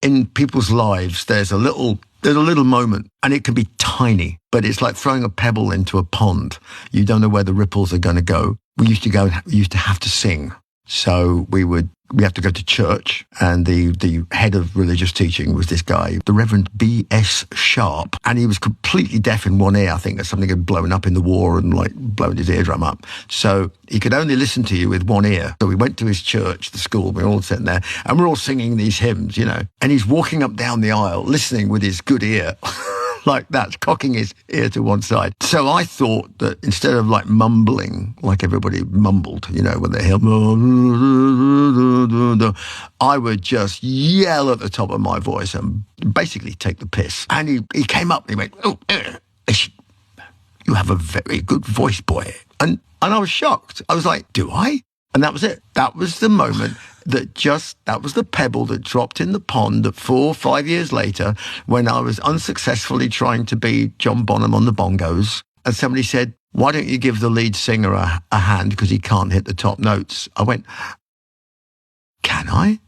in people's lives, there's a little moment, and it can be tiny, but it's like throwing a pebble into a pond. You don't know where the ripples are going to go. We used to have to sing. So we have to go to church, and the head of religious teaching was this guy, the Reverend B.S. Sharp, and he was completely deaf in one ear. I think that something had blown up in the war and like blown his eardrum up. So he could only listen to you with one ear. So we went to his church, the school, we were all sitting there, and we're all singing these hymns, you know, and he's walking up down the aisle, listening with his good ear. Like that, cocking his ear to one side. So I thought that instead of like mumbling, like everybody mumbled, you know, when they hear, I would just yell at the top of my voice and basically take the piss. And he came up and he went, "Oh, you have a very good voice, boy." And I was shocked. I was like, "Do I?" And that was it. That was the moment that was the pebble that dropped in the pond that 4 or 5 years later, when I was unsuccessfully trying to be John Bonham on the bongos, and somebody said, "Why don't you give the lead singer a hand because he can't hit the top notes?" I went, "Can I?"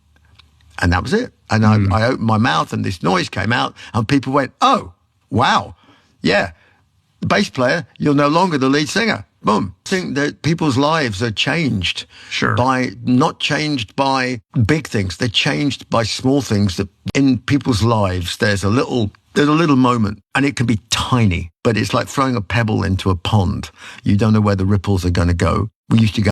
And that was it. And I opened my mouth and this noise came out and people went, "Oh, wow. Yeah, the bass player, you're no longer the lead singer." Boom. I think that people's lives are changed not changed by big things. They're changed by small things. That in people's lives, there's a little moment, and it can be tiny, but it's like throwing a pebble into a pond. You don't know where the ripples are going to go. We used to go